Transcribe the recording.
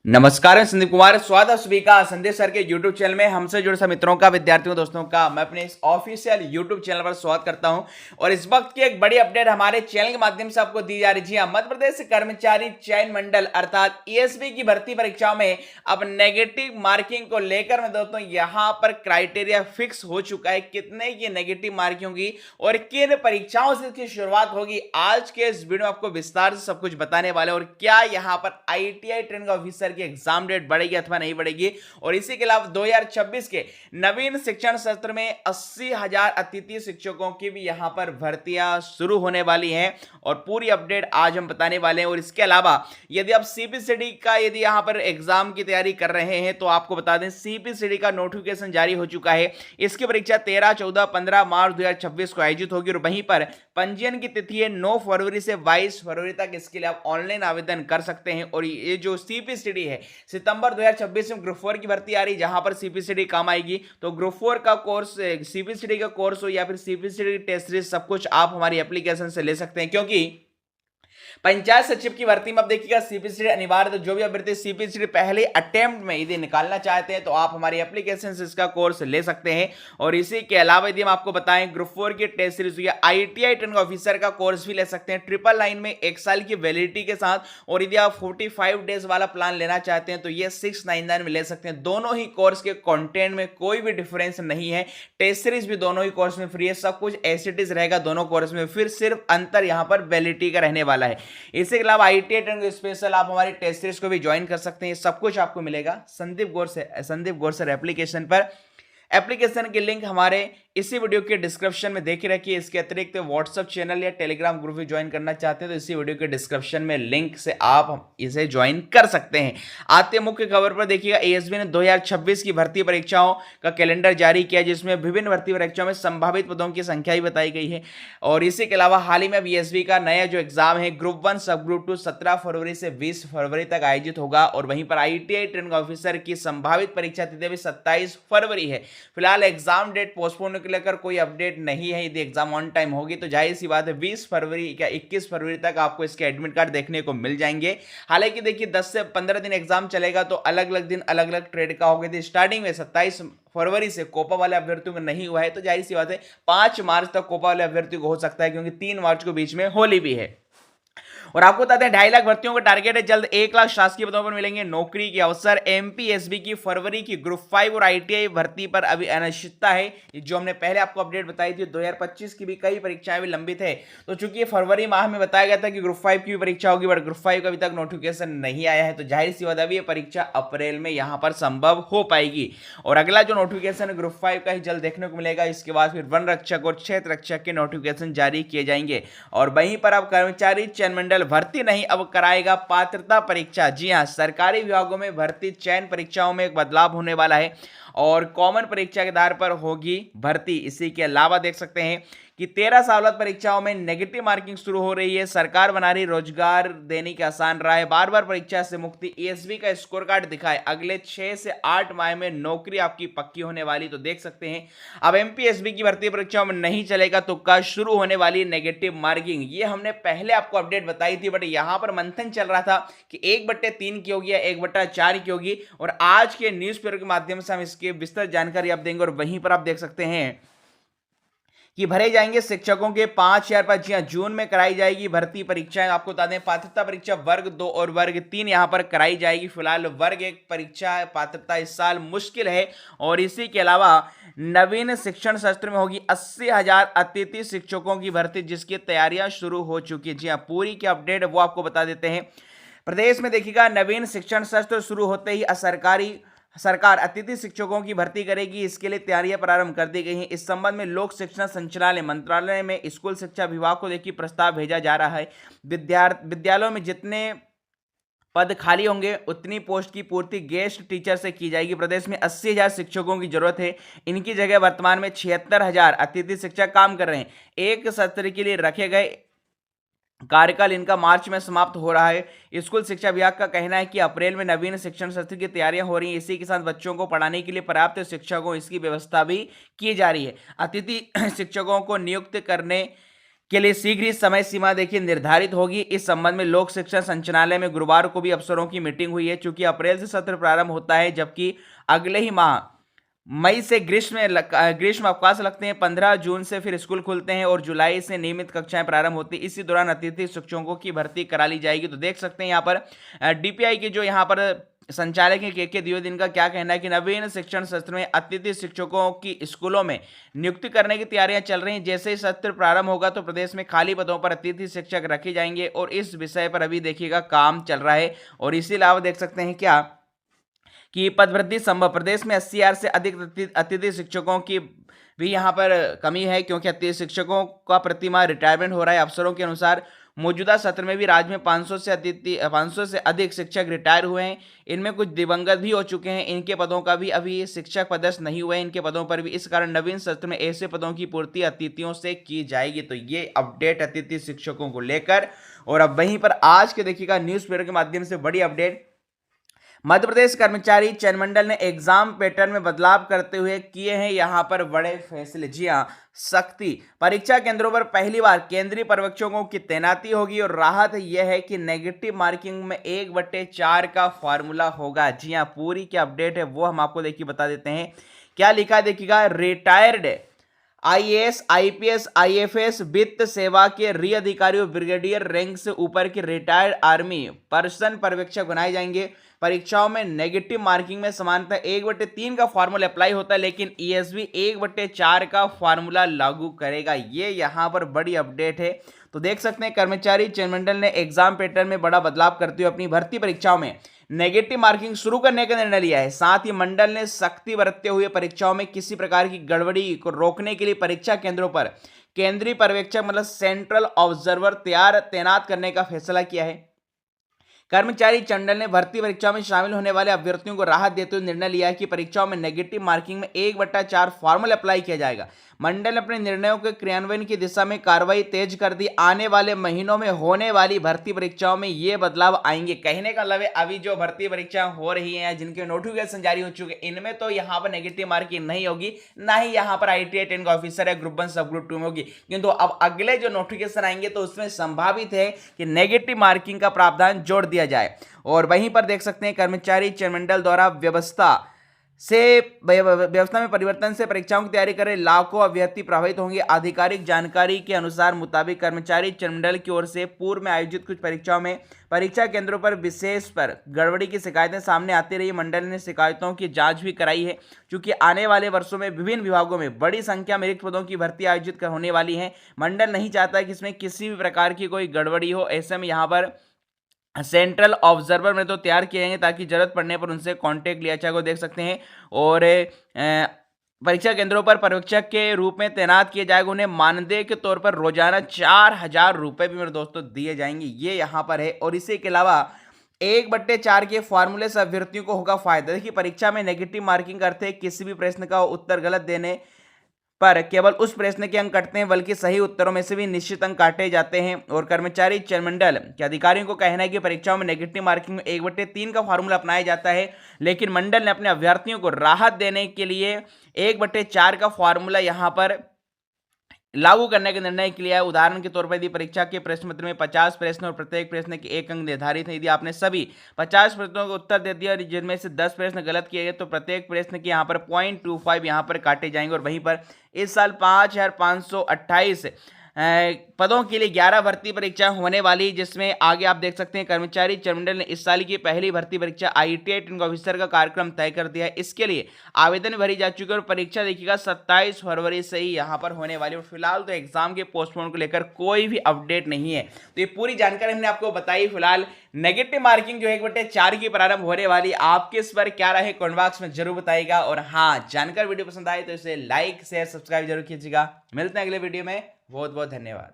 नमस्कार, मैं संदीप कुमार। स्वागत है सभी का संदेश सर के YouTube चैनल में। हमसे जुड़े सभी मित्रों का, विद्यार्थियों, दोस्तों का मैं अपने इस ऑफिशियल YouTube चैनल पर स्वागत करता हूं। और इस वक्त की एक बड़ी अपडेट हमारे चैनल के माध्यम से आपको दी जा रही है। जी हां, मध्य प्रदेश कर्मचारी चयन मंडल अर्थात ESV की भर्ती परीक्षाओं में अब नेगेटिव मार्किंग को लेकर मैं दोस्तों यहां पर क्राइटेरिया फिक्स हो चुका है। कितने की नेगेटिव मार्किंग होगी और किन परीक्षाओं से इसकी शुरुआत होगी, आज के इस वीडियो में आपको विस्तार से सब कुछ बताने वाले। और क्या यहां पर ITI ट्रेनिंग ऑफिसर की एग्जाम डेट बढ़ेगी अथवा नहीं बढ़ेगी। और इसी के अलावा 2026 के नवीन शिक्षण सत्र में 80,000 अतिथि शिक्षकों की भी यहां पर भर्तियां शुरू होने वाली हैं और पूरी अपडेट आज हम बताने वाले हैं। और इसके अलावा यदि आप CPCD का यदि यहां पर एग्जाम की तैयारी कर रहे हैं तो आपको बता दें CPCD का नोटिफिकेशन जारी हो चुका है। इसकी परीक्षा 13, 14, 15 मार्च 2026 को आयोजित होगी। और वहीं पर पंजीयन की तिथि है 9 फरवरी से 22 फरवरी तक। इसके लिए आप ऑनलाइन आवेदन कर सकते हैं। और ये जो CPCD है, सितंबर 2026 में ग्रुप 4 की भर्ती आ रही, जहां पर CPCD काम आएगी। तो ग्रुप 4 का कोर्स, CPCD का कोर्स हो या फिर CPCD टेस्ट सीरीज, सब कुछ आप हमारी एप्लीकेशन से ले सकते हैं। क्योंकि पंचायत सचिव की भर्ती में अब देखिएगा CPCD अनिवार्य, तो जो भी अभ्यर्थी CPCD पहले अटेम्प्ट में यदि निकालना चाहते हैं तो आप हमारी एप्लीकेशन से इसका कोर्स ले सकते हैं। और इसी के अलावा यदि हम आपको बताएं, ग्रुप 4 की टेस्ट सीरीज या ITI ट्रेनिंग ऑफिसर का कोर्स भी ले सकते हैं 999 में, 1 साल की वैलिडिटी के साथ। और यदि आप 45 डेज वाला प्लान लेना चाहते हैं तो ये 699 में ले सकते हैं। दोनों ही कोर्स के कंटेंट में कोई भी डिफरेंस नहीं है। टेस्ट सीरीज भी दोनों ही कोर्स में फ्री है, सब कुछ एज इट इज रहेगा दोनों कोर्स में। फिर सिर्फ अंतर यहां पर वैलिडिटी का रहने वाला है। इसके अलावा ITI ट्रेनिंग स्पेशल आप हमारी टेस्ट सीरीज को भी ज्वाइन कर सकते हैं। सब कुछ आपको मिलेगा संदीप गोरसर एप्लीकेशन पर। एप्लीकेशन की लिंक हमारे इसी वीडियो के डिस्क्रिप्शन में देख रखिए। इसके अतिरिक्त व्हाट्सएप चैनल या टेलीग्राम ग्रुप भी ज्वाइन करना चाहते हैं तो इसी वीडियो के डिस्क्रिप्शन में लिंक से आप इसे ज्वाइन कर सकते हैं। आते मुख्य खबर पर देखिएगा, ASB ने 2026 की भर्ती परीक्षाओं का कैलेंडर जारी किया, जिसमें विभिन्न भर्ती परीक्षाओं में संभावित पदों की संख्या भी बताई गई है। और इसी के अलावा हाल ही में ESB का नया जो एग्जाम है ग्रुप 1 सब ग्रुप 2 17 फरवरी से 20 फरवरी तक आयोजित होगा। और वहीं पर ITI ट्रेनिंग ऑफिसर की संभावित परीक्षा तिथि भी 27 फरवरी है। फिलहाल एग्जाम डेट पोस्टपोन को लेकर कोई अपडेट नहीं है। यदि एग्जाम ऑन टाइम होगी तो जाहिर सी बात है 20 फरवरी या 21 फरवरी तक आपको इसके एडमिट कार्ड देखने को मिल जाएंगे। हालांकि देखिए 10 से 15 दिन एग्जाम चलेगा तो अलग अलग दिन अलग अलग ट्रेड का होगा। स्टार्टिंग में 27 फरवरी से कोपा वाले अभ्यर्थियों को नहीं हुआ है तो जाहिर सी बात है 5 मार्च तक कोपा वाले अभ्यर्थियों को हो सकता है, क्योंकि 3 मार्च को बीच में होली भी है। और आपको बता दें 2.5 लाख भर्तियों का टारगेट है। जल्द 1 लाख शासकीय पदों पर मिलेंगे नौकरी के अवसर। MPSB की फरवरी की ग्रुप 5 और ITI भर्ती पर अभी अनिश्चितता है। जो हमने पहले आपको अपडेट बताई थी, 2025 की भी कई परीक्षाएं भी लंबित है। तो चूंकि फरवरी माह में बताया गया था कि ग्रुप 5 की भी परीक्षा होगी, बट ग्रुप 5 का अभी तक नोटिफिकेशन नहीं आया है। तो जाहिर सी बात है ये परीक्षा अप्रैल में यहां पर संभव हो पाएगी। और अगला जो नोटिफिकेशन है ग्रुप 5 का ही जल्द देखने को मिलेगा। इसके बाद फिर वन रक्षक और क्षेत्र रक्षक के नोटिफिकेशन जारी किए जाएंगे। और वहीं पर अब कर्मचारी चयन मंडल भर्ती नहीं, अब कराएगा पात्रता परीक्षा। जी हां, सरकारी विभागों में भर्ती चयन परीक्षाओं में एक बदलाव होने वाला है और कॉमन परीक्षा के आधार पर होगी भर्ती। इसी के अलावा देख सकते हैं कि 13 सावलत परीक्षाओं में नेगेटिव मार्किंग शुरू हो रही है। सरकार बना रही रोजगार देने की आसान राह है। बार बार परीक्षा से मुक्ति। ESB का स्कोर कार्ड दिखाए, अगले 6 से 8 माह में नौकरी आपकी पक्की होने वाली। तो देख सकते हैं अब MPSB की भर्ती परीक्षाओं में नहीं चलेगा तो कल शुरू होने वाली नेगेटिव मार्किंग। ये हमने पहले आपको अपडेट बताई थी, बट यहां पर मंथन चल रहा था कि 1/3 की होगी या 1/4 की होगी। और आज के न्यूज पेपर के माध्यम से हम इसकी विस्तृत जानकारी आप देंगे। और वहीं पर आप देख सकते हैं कि भरे जाएंगे शिक्षकों के 5,000 पद। जी हां, जून में कराई जाएगी भर्ती परीक्षाएं। आपको बता दें पात्रता परीक्षा वर्ग 2 और वर्ग 3 यहां पर कराई जाएगी। फिलहाल वर्ग 1 परीक्षा पात्रता इस साल मुश्किल है। और इसी के अलावा नवीन शिक्षण सत्र में होगी 80,000 अतिथि शिक्षकों की भर्ती, जिसकी तैयारियां शुरू हो चुकी है। जी हां, पूरी की अपडेट वो आपको बता देते हैं। प्रदेश में देखिएगा नवीन शिक्षण सत्र शुरू होते ही सरकार अतिथि शिक्षकों की भर्ती करेगी। इसके लिए तैयारियां प्रारंभ कर दी गई हैं। इस संबंध में लोक शिक्षण संचालय मंत्रालय में स्कूल शिक्षा विभाग को देखिए प्रस्ताव भेजा जा रहा है। विद्यालयों में जितने पद खाली होंगे उतनी पोस्ट की पूर्ति गेस्ट टीचर से की जाएगी। प्रदेश में 80,000 शिक्षकों की जरूरत है। इनकी जगह वर्तमान में 76,000 अतिथि शिक्षक काम कर रहे हैं। एक सत्र के लिए रखे गए कार्यकाल इनका मार्च में समाप्त हो रहा है। स्कूल शिक्षा विभाग का कहना है कि अप्रैल में नवीन शिक्षण सत्र की तैयारियां हो रही हैं। इसी के साथ बच्चों को पढ़ाने के लिए पर्याप्त शिक्षकों इसकी व्यवस्था भी की जा रही है। अतिथि शिक्षकों को नियुक्त करने के लिए शीघ्र ही समय सीमा देखिए निर्धारित होगी। इस संबंध में लोक शिक्षण संचालनालय में गुरुवार को भी अफसरों की मीटिंग हुई है। चूंकि अप्रैल से सत्र प्रारंभ होता है, जबकि अगले ही माह मई से ग्रीष्म अवकाश लगते हैं। 15 जून से फिर स्कूल खुलते हैं और जुलाई से नियमित कक्षाएं प्रारंभ होती हैं। इसी दौरान अतिथि शिक्षकों की भर्ती करा ली जाएगी। तो देख सकते हैं यहाँ पर डीपीआई के जो यहाँ पर संचालक है के द्विवेदी का क्या कहना है कि नवीन शिक्षण सत्र में अतिथि शिक्षकों की स्कूलों में नियुक्ति करने की तैयारियां चल रही हैं। जैसे ही सत्र प्रारंभ होगा तो प्रदेश में खाली पदों पर अतिथि शिक्षक रखे जाएंगे और इस विषय पर अभी देखिएगा काम चल रहा है। और इसी अलावा देख सकते हैं क्या कि पदवृद्धि संभव। प्रदेश में 80,000 से अधिक अतिथि शिक्षकों की भी यहाँ पर कमी है, क्योंकि अतिथि शिक्षकों का प्रतिमाह रिटायरमेंट हो रहा है। अफसरों के अनुसार मौजूदा सत्र में भी राज्य में 500 से अधिक शिक्षक रिटायर हुए हैं। इनमें कुछ दिवंगत भी हो चुके हैं। इनके पदों का भी अभी शिक्षक पदस्थ नहीं हुए इनके पदों पर भी। इस कारण नवीन सत्र में ऐसे पदों की पूर्ति अतिथियों से की जाएगी। तो ये अपडेट अतिथि शिक्षकों को लेकर। और अब वहीं पर आज के देखिएगा न्यूज़पेपर के माध्यम से बड़ी अपडेट, मध्य प्रदेश कर्मचारी चयन मंडल ने एग्जाम पैटर्न में बदलाव करते हुए किए हैं यहां पर बड़े फैसले। जी हां, सख्ती। परीक्षा केंद्रों पर पहली बार केंद्रीय पर्यवेक्षकों की तैनाती होगी और राहत यह है कि नेगेटिव मार्किंग में 1/4 का फॉर्मूला होगा। जी हां, पूरी क्या अपडेट है वो हम आपको देखिए बता देते हैं। क्या लिखा है देखिएगा, रिटायर्ड आईएएस, आईपीएस, आईएफएस, वित्त सेवा के री अधिकारियों, ब्रिगेडियर रैंक से ऊपर के रिटायर्ड आर्मी पर्सन पर्यवेक्षक बनाए जाएंगे। परीक्षाओं में नेगेटिव मार्किंग में समानतः 1/3 का फॉर्मूला अप्लाई होता है, लेकिन ईएसबी 1/4 का फॉर्मूला लागू करेगा। ये यहां पर बड़ी अपडेट है। तो देख सकते हैं कर्मचारी चयन मंडल ने एग्जाम पैटर्न में बड़ा बदलाव करते हुए अपनी भर्ती परीक्षाओं में नेगेटिव मार्किंग शुरू करने का निर्णय लिया है। साथ ही मंडल ने सख्ती बरतते हुए परीक्षाओं में किसी प्रकार की गड़बड़ी को रोकने के लिए परीक्षा केंद्रों पर केंद्रीय पर्यवेक्षक मतलब सेंट्रल ऑब्जर्वर तैनात करने का फैसला किया है। कर्मचारी मंडल ने भर्ती परीक्षा में शामिल होने वाले अभ्यर्थियों को राहत देते हुए निर्णय लिया है कि परीक्षाओं में नेगेटिव मार्किंग में 1/4 फॉर्मूला अप्लाई किया जाएगा। मंडल ने अपने निर्णयों के क्रियान्वयन की दिशा में कार्रवाई तेज कर दी। आने वाले महीनों में होने वाली भर्ती परीक्षाओं में ये बदलाव आएंगे। कहने का मतलब है अभी जो भर्ती परीक्षाएं हो रही हैं, जिनके नोटिफिकेशन जारी हो चुके हैं, इनमें तो यहाँ पर नेगेटिव मार्किंग नहीं होगी, ना ही यहाँ पर ITI 10 का ऑफिसर है ग्रुप 1 सब ग्रुप 2 में होगी। किंतु अब अगले जो नोटिफिकेशन आएंगे तो उसमें संभावित है कि नेगेटिव मार्किंग का प्रावधान जोड़ दिया जाए। और वहीं पर देख सकते हैं कर्मचारी चयन मंडल द्वारा व्यवस्था में परिवर्तन से परीक्षाओं की तैयारी कर रहे लाखों अभ्यर्थी प्रभावित होंगे। आधिकारिक जानकारी के अनुसार मुताबिक कर्मचारी चयन मंडल की ओर से पूर्व में आयोजित कुछ परीक्षाओं में परीक्षा केंद्रों पर विशेष पर गड़बड़ी की शिकायतें सामने आती रही। मंडल ने शिकायतों की जांच भी कराई है। क्योंकि आने वाले वर्षों में विभिन्न विभागों में बड़ी संख्या में रिक्त पदों की भर्ती आयोजित होने वाली है। मंडल नहीं चाहता कि इसमें किसी भी प्रकार की कोई गड़बड़ी हो। ऐसे में यहाँ पर सेंट्रल ऑब्जर्वर में तो तैयार किए जाएंगे ताकि जरूरत पड़ने पर उनसे कांटेक्ट लिया जाए, को देख सकते हैं। और परीक्षा केंद्रों पर पर्यवेक्षक के रूप में तैनात किए जाएगा। उन्हें मानदेय के तौर पर रोजाना 4,000 रुपए भी मेरे दोस्तों दिए जाएंगे। ये यहाँ पर है। और इसी के अलावा 1/4 के फॉर्मूले से अभ्यर्थियों को होगा फायदा। देखिए, परीक्षा में नेगेटिव मार्किंग करते हैं किसी भी प्रश्न का उत्तर गलत देने पर केवल उस प्रश्न के अंक कटते हैं, बल्कि सही उत्तरों में से भी निश्चित अंक काटे जाते हैं। और कर्मचारी चयन मंडल के अधिकारियों को कहना है कि परीक्षाओं में नेगेटिव मार्किंग में 1/3 का फॉर्मूला अपनाया जाता है, लेकिन मंडल ने अपने अभ्यर्थियों को राहत देने के लिए 1/4 का फॉर्मूला यहां पर लागू करने का निर्णय किया है। उदाहरण के तौर पर यदि परीक्षा के प्रश्न पत्र में 50 प्रश्न और प्रत्येक प्रश्न के 1 अंक निर्धारित है, यदि आपने सभी 50 प्रश्नों का उत्तर दे दिया और जिनमें से 10 प्रश्न गलत किए गए तो प्रत्येक प्रश्न के यहाँ पर 0.25 यहाँ पर काटे जाएंगे। और वहीं पर इस साल 5,528 पदों के लिए 11 भर्ती परीक्षा होने वाली, जिसमें आगे आप देख सकते हैं कर्मचारी चयन मंडल ने इस साल की पहली भर्ती परीक्षा ITI 10 ऑफिसर का कार्यक्रम तय कर दिया है। इसके लिए आवेदन भरी जा चुके और परीक्षा देखिएगा 27 फरवरी से ही यहाँ पर होने वाली। और फिलहाल तो एग्जाम के पोस्टपोन को लेकर कोई भी अपडेट नहीं है। तो ये पूरी जानकारी हमने आपको बताई। फिलहाल नेगेटिव मार्किंग जो 1/4 की प्रारंभ होने वाली, आपके इस पर क्या रहे कमेंट बॉक्स में जरूर बताइएगा। और हाँ, जानकर वीडियो पसंद आए तो इसे लाइक शेयर सब्सक्राइब जरूर कीजिएगा। मिलते हैं अगले वीडियो में। बहुत बहुत धन्यवाद।